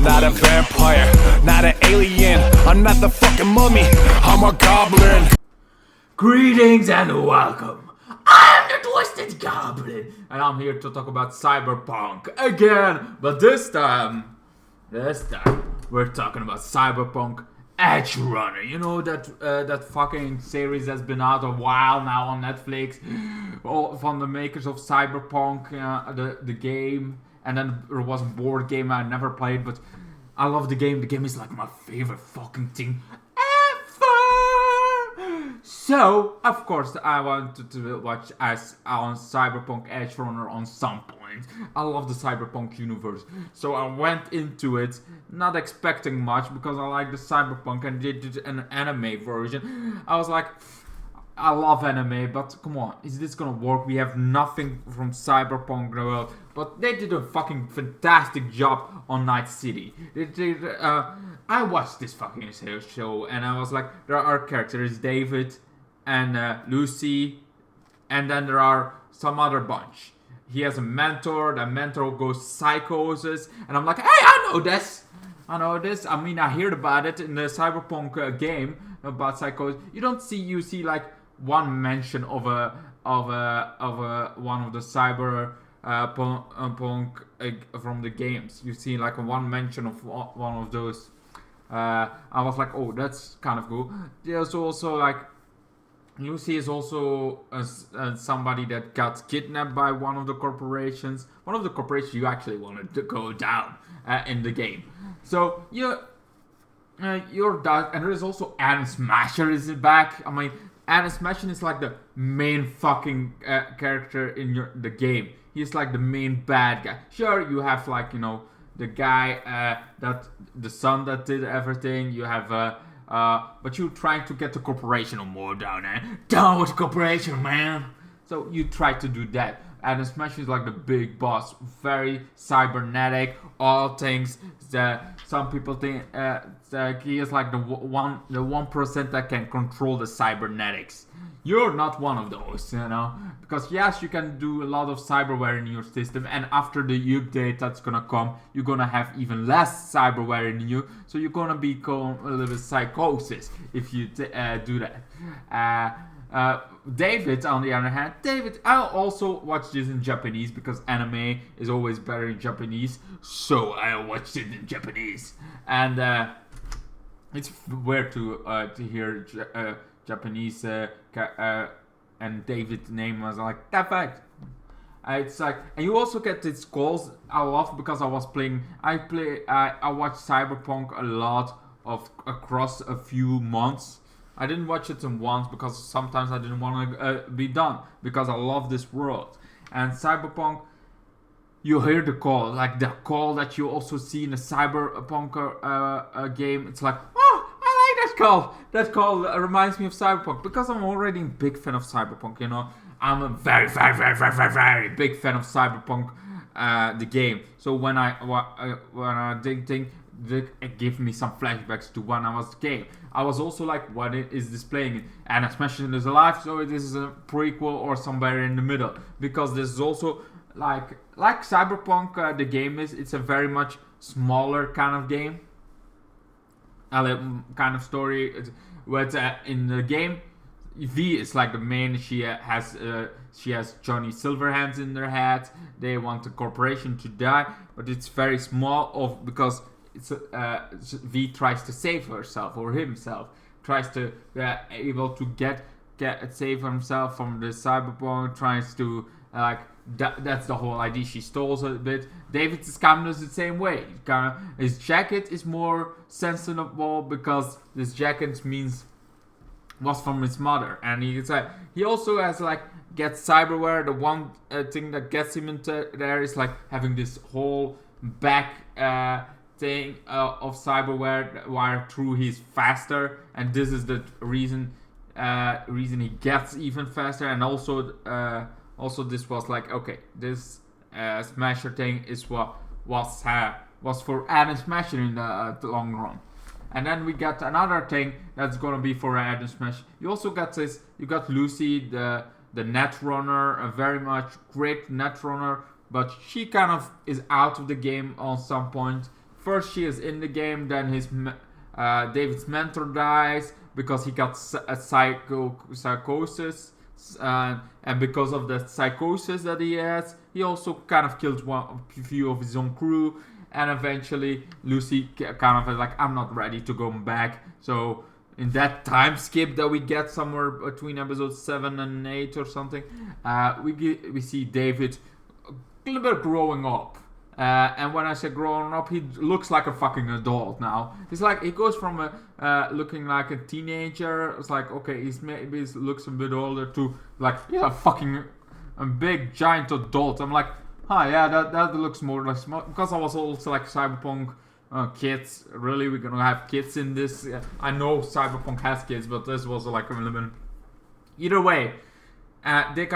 not a vampire, not an alien. I'm not the fucking mummy, I'm a goblin. Greetings and welcome. I'm the Twisted Goblin, and I'm here to talk about Cyberpunk again. But this time, we're talking about Cyberpunk Edgerunner. You know that fucking series that's been out a while now on Netflix, all from the makers of Cyberpunk, the game. And then there was a board game I never played, but I love the game. The game is like my favorite fucking thing ever. So, of course, I wanted to watch as on Cyberpunk Edgerunner on some point. I love the Cyberpunk universe. So I went into it not expecting much because I like the Cyberpunk and they did an anime version. I was like, I love anime, but come on, is this gonna work? We have nothing from Cyberpunk in the world, but they did a fucking fantastic job on Night City. I watched this fucking show, and I was like, there are characters, David and Lucy, and then there are some other bunch. He has a mentor, that mentor goes psychosis, and I'm like, hey, I know this. I mean, I heard about it in the Cyberpunk game about psychosis. You see like one mention of one of the cyber punk from the games. You see like one mention of one of those. I was like, oh, that's kind of cool. There's also like Lucy is also somebody that got kidnapped by one of the corporations. One of the corporations you actually wanted to go down in the game. So you're that, and there is also Adam Smasher is back. I mean, Adam Smasher is like the main fucking character in the game. He's like the main bad guy. Sure, you have like, you know, the guy that the son that did everything. You have but you're trying to get the corporation on more down there. Down with the corporation, man. So you try to do that. Adam Smasher is like the big boss, very cybernetic, all things that some people think that he is like the 1% that can control the cybernetics. You're not one of those, you know, because yes, you can do a lot of cyberware in your system, and after the update that's gonna come, you're gonna have even less cyberware in you, so you're gonna become a little bit psychosis if you do that. David, on the other hand, I'll also watch this in Japanese because anime is always better in Japanese, so I'll watch it in Japanese. And it's weird to hear Japanese and David's name was like that fact. It's like, and you also get these calls. I love because I watch Cyberpunk a lot across a few months. I didn't watch it in once because sometimes I didn't want to be done because I love this world. And Cyberpunk, you hear the call, like the call that you also see in a Cyberpunk game. It's like, oh, I like that call. That call reminds me of Cyberpunk because I'm already a big fan of Cyberpunk, you know. I'm a very, very, very, very, very, very big fan of Cyberpunk, the game. So when I think it gave me some flashbacks to when I was a game. I was also like, what is this playing? And especially is alive, so this is a prequel or somewhere in the middle. Because this is also like Cyberpunk, the game is. It's a very much smaller kind of game, kind of story. But in the game, V is like the main. She has Johnny Silverhands in their head. They want the corporation to die, but it's very small because it's V tries to save herself or himself, tries to able to get save himself from the cyberpunk, tries to like that's the whole idea. She stalls a bit. David is kind of the same way. His jacket is more sensible because this jacket was from his mother, and he also has like gets cyberware. The one thing that gets him into there is like having this whole back thing of cyberware where through he's faster, and this is the reason he gets even faster. And also this was like, okay, this Smasher thing is what was for Adam Smasher in the long run. And then we got another thing that's gonna be for Adam Smash. You also got you got Lucy, the netrunner, a very much great netrunner, but she kind of is out of the game on some point first she is in the game, then David's mentor dies because he got a psychosis, and because of the psychosis that he has, he also kind of killed a few of his own crew, and eventually Lucy kind of is like, I'm not ready to go back. So in that time skip that we get somewhere between episodes 7 and 8 or something, we see David a little bit growing up. And when I say growing up, he looks like a fucking adult now. He's like, he goes from looking like a teenager. It's like, okay, he looks a bit older, to like, he's a big giant adult. I'm like, yeah, that looks more like, because I was also like Cyberpunk kids. Really, we're gonna have kids in this? I know Cyberpunk has kids, but this was like a little bit. Either way. They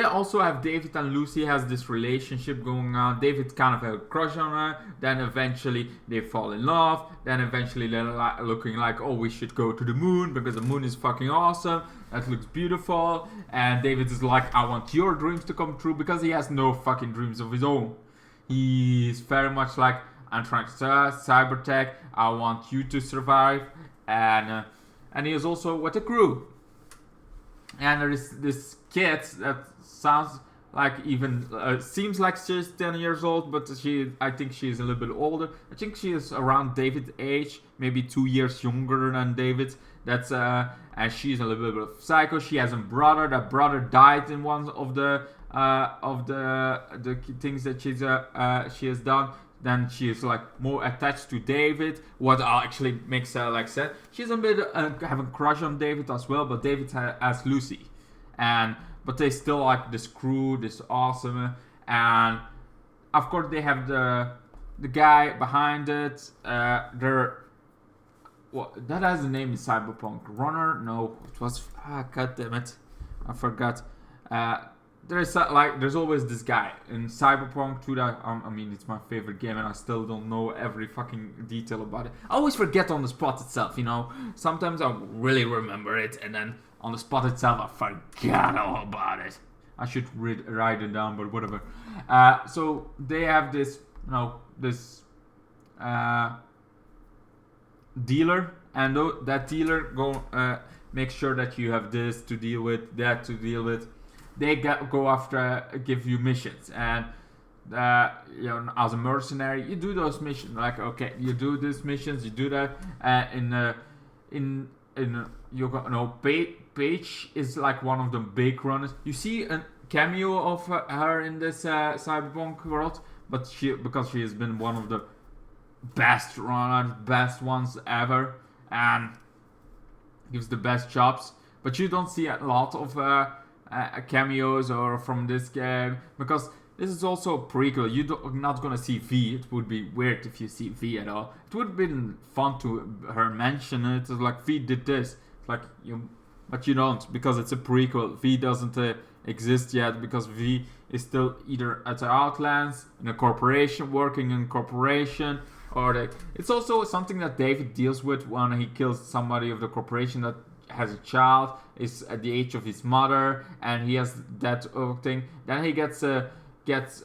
also have David and Lucy has this relationship going on. David kind of has a crush on her. Then eventually they fall in love. Then eventually they're looking like, oh, we should go to the moon because the moon is fucking awesome. That looks beautiful. And David is like, I want your dreams to come true, because he has no fucking dreams of his own. He's very much like, I'm trying to cyber tech. I want you to survive. And he is also with the crew. And there is this kid that sounds like seems like she's 10 years old, but I think she's a little bit older. I think she is around David's age, maybe 2 years younger than David. And she's a little bit of a psycho. She has a brother. That brother died in one of the things that she has done. Then she is like more attached to David, what actually makes her like sad. She's a bit having a crush on David as well, but David has Lucy, but they still like this crew, this awesome, and of course they have the guy behind it. That has the name in Cyberpunk. Runner? No, it was. God damn it, I forgot. There's always this guy in Cyberpunk 2 that, I mean, it's my favorite game and I still don't know every fucking detail about it. I always forget on the spot itself, you know. Sometimes I really remember it, and then on the spot itself I forget all about it. I should write it down, but whatever. So they have this, this dealer, and that dealer make sure that you have this to deal with, that to deal with. They go after, give you missions, and as a mercenary, you do those missions. Like, okay, you do these missions, you do that. Paige is like one of the big runners. You see a cameo of her in this Cyberpunk world, but because she has been one of the best runners, best ones ever, and gives the best jobs. But you don't see a lot of cameos or from this game, because this is also a prequel. You're not gonna see V. It would be weird if you see V at all. It would have been fun to her mention it. It's like, V did this. It's like, but you don't, because it's a prequel. V doesn't exist yet, because V is still either at the Outlands, in a corporation, working in a corporation, or it's also something that David deals with when he kills somebody of the corporation that has a child, is at the age of his mother, and he has that thing. Then he gets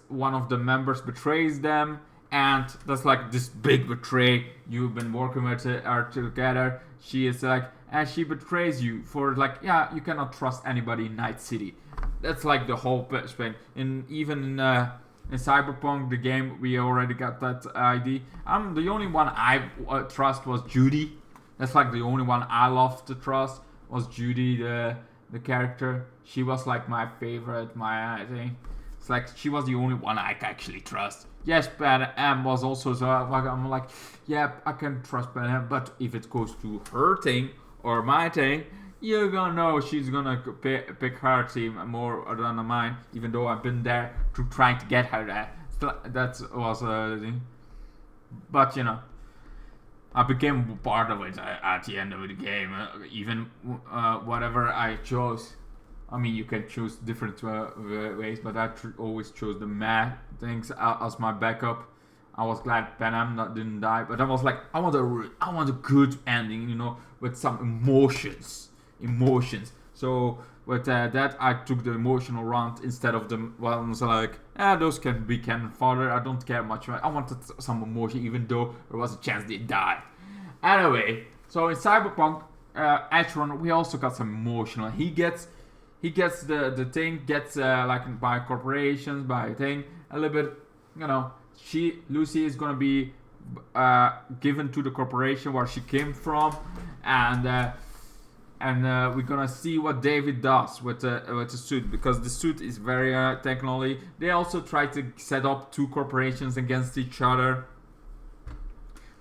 one of the members betrays them, and that's like this big betray. You've been working with her together. She is like, and she betrays you for like, yeah, you cannot trust anybody in Night City. That's like the whole thing. Even in Cyberpunk, the game, we already got that idea. The only one I trust was Judy. That's like the only one I love to trust was Judy, the character. She was like my favorite, I think. It's like, she was the only one I actually trust. Yes, Pan Am was also, so I'm like, yeah, I can trust Pan Am, but if it goes to her thing or my thing, you're gonna know she's gonna pick her team more than mine, even though I've been there to trying to get her there. That was the thing. But, I became part of it at the end of the game. Even whatever I chose. I mean, you can choose different ways, but I always chose the mad things as my backup. I was glad Panam didn't die, but I was like, I want a good ending, with some emotions. So with that, I took the emotional round instead of the ones like, those can be canon fodder. I don't care much. I wanted some emotion, even though there was a chance they died. Anyway, so in Cyberpunk Edgerunner, we also got some emotional. He gets the thing, gets like by corporations, by thing, a little bit, Lucy is gonna be given to the corporation where she came from, and we're gonna see what David does with the suit, because the suit is very technology. They also try to set up two corporations against each other.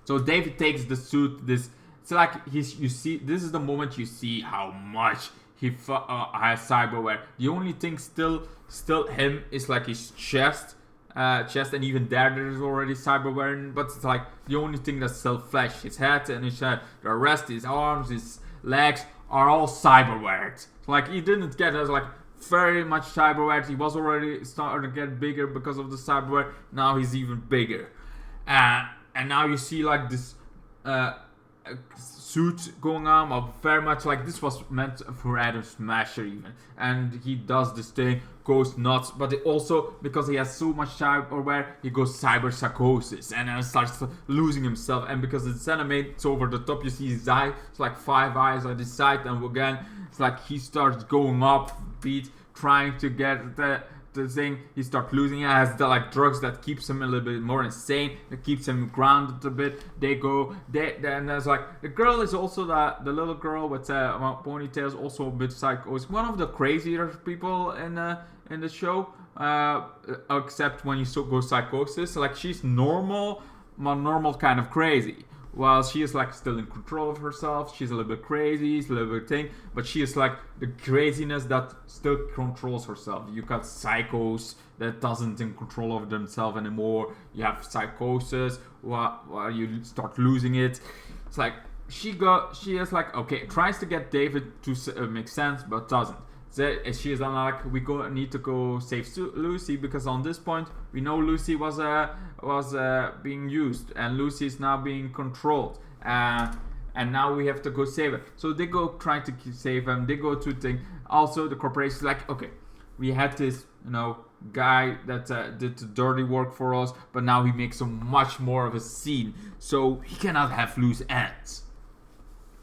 So David takes the suit. It's like you see. This is the moment you see how much he has cyberware. The only thing still him is like his chest, and even there is already cyberware. But it's like the only thing that's still flesh. His head and his head. The rest, his arms, his legs are all cyberware. So like he didn't get as like very much cyberware. He was already starting to get bigger because of the cyberware. Now he's even bigger. And now you see like this suit going on, or very much like this was meant for Adam Smasher even. And he does this thing, goes nuts, but it also, because he has so much cyberware, he goes cyber psychosis and then starts losing himself. And because it's animated, it's over the top, you see his eye, it's like 5 eyes on this side, and again, it's like he starts going up beat, trying to get the thing. He starts losing it. Has the like drugs that keeps him a little bit more insane, that keeps him grounded a bit. Then there's like the girl is also the little girl with ponytails, also a bit psycho. Is one of the crazier people in the show, except when you go psychosis. Like she's normal kind of crazy. While she is like still in control of herself, she's a little bit crazy, she's a little bit thing, but she is like the craziness that still controls herself. You got psychos that doesn't in control of themselves anymore. You have psychosis while you start losing it. It's like she is like, okay, tries to get David to make sense, but doesn't. She is like, need to go save Lucy, because on this point we know Lucy was being used, and Lucy is now being controlled, and now we have to go save her. So they go trying to save him. They go to thing. Also, the corporation is like, okay, we had this guy that did the dirty work for us, but now he makes so much more of a scene, so he cannot have loose ends.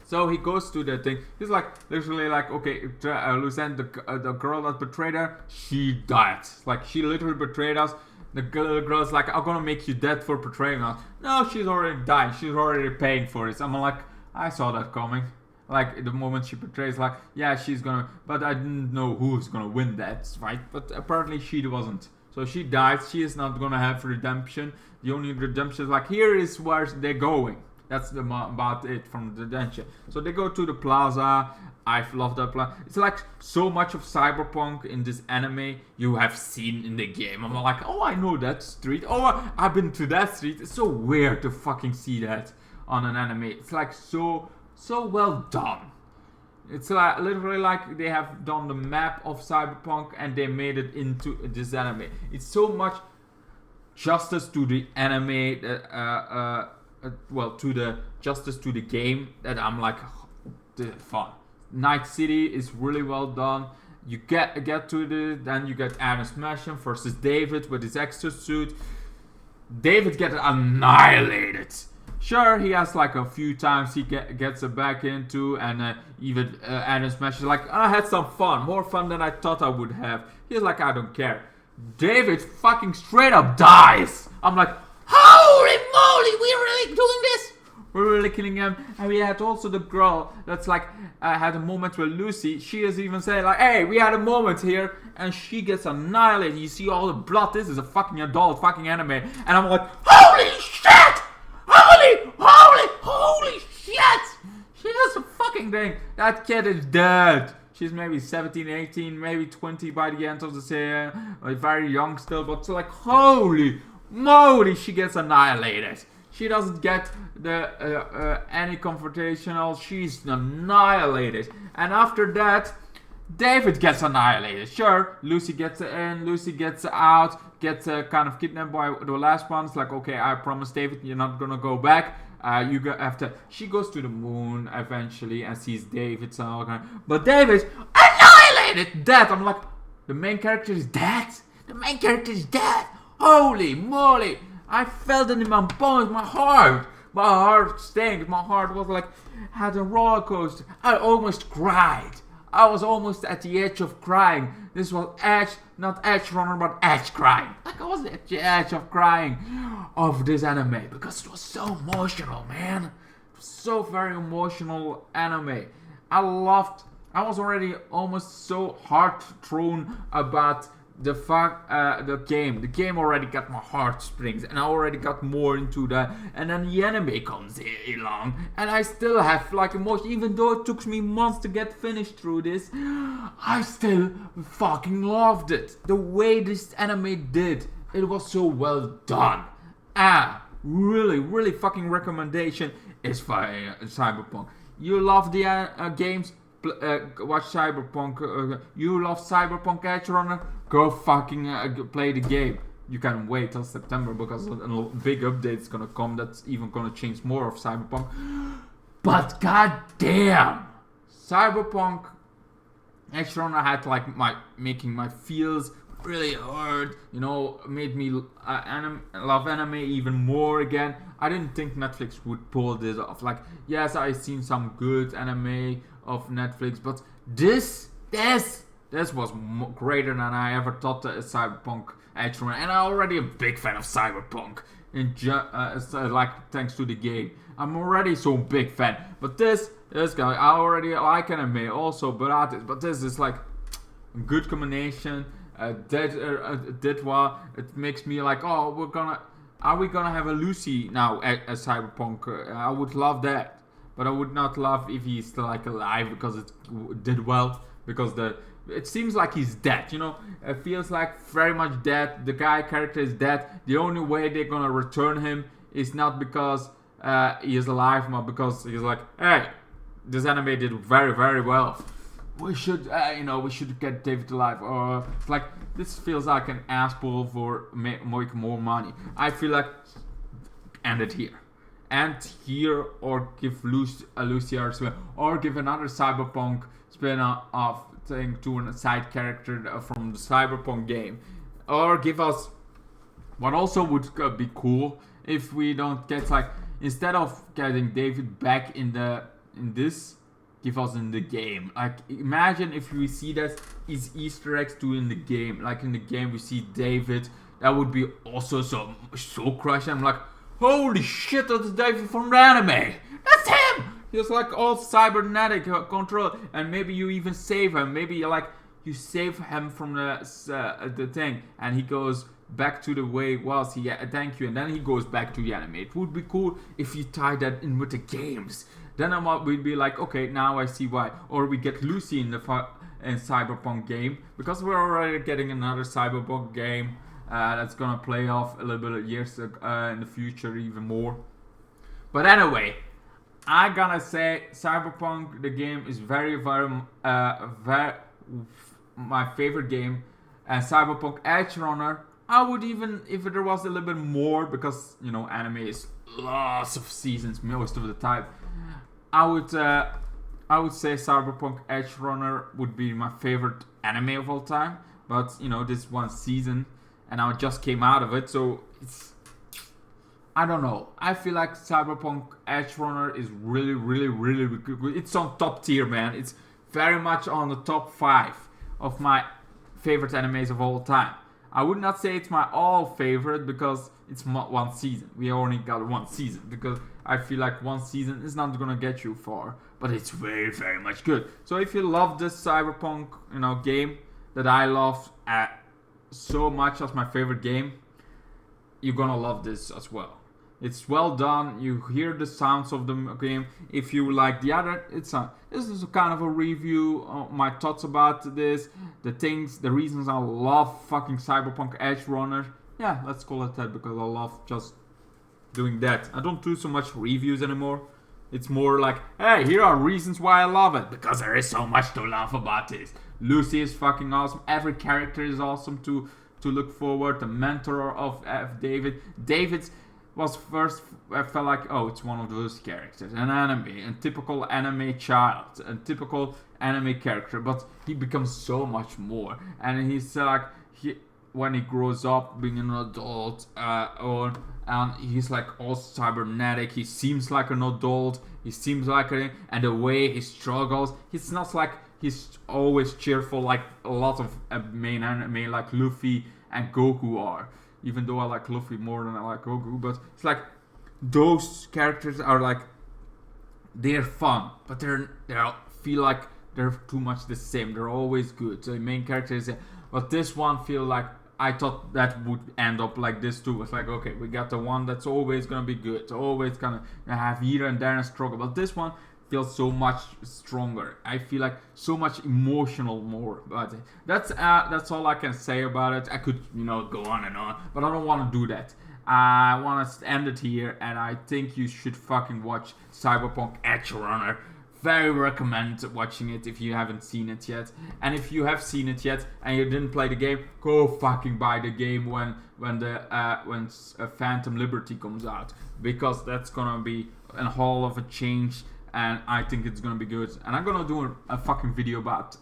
So he goes to the thing. He's like, literally like, okay, Lucien, the girl that betrayed her, she died. Like, she literally betrayed us. The girl's like, I'm gonna make you dead for betraying us. No, she's already died. She's already paying for it. I'm like, I saw that coming. Like, the moment she betrays, like, yeah, she's gonna, but I didn't know who's gonna win that fight. But apparently she wasn't. So she died. She is not gonna have redemption. The only redemption is like, here is where they're going. That's about it from the dungeon. So they go to the plaza. I've loved that plaza. It's like so much of Cyberpunk in this anime you have seen in the game. I'm like, oh, I know that street. Oh, I've been to that street. It's so weird to fucking see that on an anime. It's like so well done. It's like literally like they have done the map of Cyberpunk and they made it into this anime. It's so much justice to the anime to the justice to the game that I'm like, fun. Night City is really well done. You get to then you get Adam Smashing versus David with his extra suit. David gets annihilated. Sure, he has like a few times he gets it back into, and even Adam Smash is like, I had some fun, more fun than I thought I would have. He's like, I don't care. David fucking straight up dies. I'm like, holy moly, we're really doing this? We're really killing him. And we had also the girl that's like, had a moment with Lucy. She is even saying like, hey, we had a moment here. And she gets annihilated. You see all the blood. This is a fucking adult fucking anime. And I'm like, holy shit! Holy shit! She does a fucking thing. That kid is dead. She's maybe 17, 18, maybe 20 by the end of the series. Very young still, but it's like, holy moly, she gets annihilated. She doesn't get the any confrontational. She's annihilated. And after that, David gets annihilated. Sure, Lucy gets in, Lucy gets out, gets kind of kidnapped by the last one. It's like, okay, I promise David, you're not gonna go back. You go after she goes to the moon eventually and sees David. But David's annihilated. Dead. I'm like, the main character is dead. The main character is dead. Holy moly! I felt it in my bones, my heart. My heart stinks. My heart was like had a roller coaster. I almost cried. I was almost at the edge of crying. This was not Edgerunner, but edge crying. Like I was at the edge of crying of this anime because it was so emotional, man. It was so very emotional anime. I was already almost so heart-thrown about the game. The game already got my heartstrings, and I already got more into that. And then the anime comes along, and I still have like emotion. Even though it took me months to get finished through this, I still fucking loved it. The way this anime did, it was so well done. Really fucking recommendation is for Cyberpunk. You love the games? Watch Cyberpunk. You love Cyberpunk Edgerunner? Go fucking play the game. You can wait till September because a big update is gonna come that's even gonna change more of Cyberpunk. But goddamn, Cyberpunk Edgerunner had like making my feels really hurt. You know, made me love anime even more again. I didn't think Netflix would pull this off. Like, yes, I've seen some good anime of Netflix, but this was greater than I ever thought that Cyberpunk Edgerunner. And I'm already a big fan of Cyberpunk, like thanks to the game. I'm already so big fan. But this guy, I already like anime also, but this is like a good combination. Did well. It makes me like, oh, are we gonna have a Lucy now at Cyberpunk? I would love that. But I would not love if he's still like alive because it did well. Because it seems like he's dead, you know. It feels like very much dead. The guy character is dead. The only way they're gonna return him is not because he is alive, but because he's like, hey, this anime did very, very well. We should, we should get David alive. Or it's like this feels like an asshole for make more money. I feel like end it here. And here, or give Lucy or give another Cyberpunk spin-off thing to a side character from the Cyberpunk game, or give us what also would be cool if we don't get like, instead of getting David back in this, give us in the game. Like, imagine if we see that is Easter eggs too in the game. Like in the game we see David. That would be also so crushing. I'm like, holy shit, that's David from the anime! That's him! He's like all cybernetic control, and maybe you even save him. Maybe you save him from the thing, and he goes back to the way it was. Thank you, and then he goes back to the anime. It would be cool if you tie that in with the games. Then we'd be like, okay, now I see why. Or we get Lucy in the Cyberpunk game, because we're already getting another Cyberpunk game. That's gonna play off a little bit of years in the future, even more. But anyway, I gotta say, Cyberpunk the game is very my favorite game. And Cyberpunk Edgerunner, I would even, if there was a little bit more, because anime is lots of seasons most of the time. I would say Cyberpunk Edgerunner would be my favorite anime of all time. But this one season. And I just came out of it, so I don't know. I feel like Cyberpunk Edgerunner is really, really, really good. It's on top tier, man. It's very much on the top 5 of my favorite animes of all time. I would not say it's my all favorite because it's one season. We only got one season because I feel like one season is not gonna get you far, but it's very, very much good. So if you love this Cyberpunk, game that I love so much as my favorite game, you're gonna love this as well. It's well done. You hear the sounds of the game. If you like the other, this is a kind of a review of my thoughts about this, the reasons I love fucking Cyberpunk Edgerunner. Yeah, let's call it that, because I love just doing that. I don't do so much reviews anymore. It's more like, hey, here are reasons why I love it, because there is so much to love about this. Lucy is fucking awesome. Every character is awesome to look forward. The mentor of David. was first, I felt like, oh, it's one of those characters, an anime, a typical anime child, a typical anime character, but he becomes so much more, and he's like, when he grows up being an adult, and he's like all cybernetic, he seems like an adult, he seems like and the way he struggles, he's not like he's always cheerful like a lot of main anime like Luffy and Goku are. Even though I like Luffy more than I like Goku, but it's like those characters are like, they're fun, but they feel like they're too much the same. They're always good. So the main character is, but this one feel like I thought that would end up like this too. It's like, okay, we got the one that's always gonna be good, it's always gonna have here and there a struggle, but this one feels so much stronger. I feel like so much emotional more about it. That's all I can say about it. I could, go on and on, but I don't want to do that. I want to end it here, and I think you should fucking watch Cyberpunk Edgerunner. Very recommend watching it if you haven't seen it yet. And if you have seen it yet and you didn't play the game, go fucking buy the game when Phantom Liberty comes out, because that's gonna be a whole of a change. And I think it's gonna be good. And I'm gonna do a fucking video about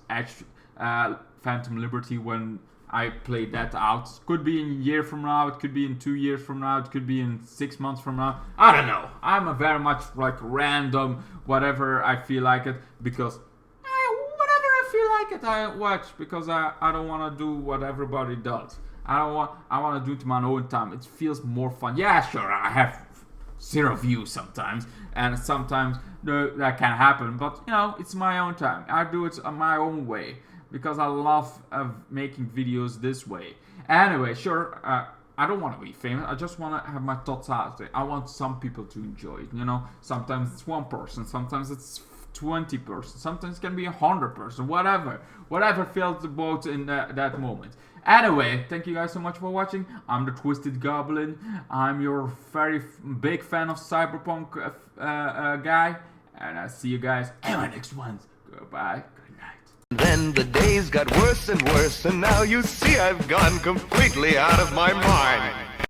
Phantom Liberty when I play that out. Could be in a year from now, it could be in 2 years from now, it could be in 6 months from now. I don't know. I'm a very much like random, whatever I feel like it, because whatever I feel like it, I watch, because I don't want to do what everybody does. I want to do it to my own time. It feels more fun. Yeah, sure, I have 0 views sometimes, and sometimes that can happen, but it's my own time. I do it my own way, because I love making videos this way. Anyway, sure, I don't want to be famous. I just want to have my thoughts out there. I want some people to enjoy it. Sometimes it's 1 person, sometimes it's 20 person, sometimes it can be 100 person, whatever feels the boat in that moment. Anyway, thank you guys so much for watching. I'm the Twisted Goblin. I'm your very big fan of Cyberpunk guy, and I'll see you guys in my next ones. Goodbye. Then the days got worse and worse, and now you see I've gone completely out of my mind.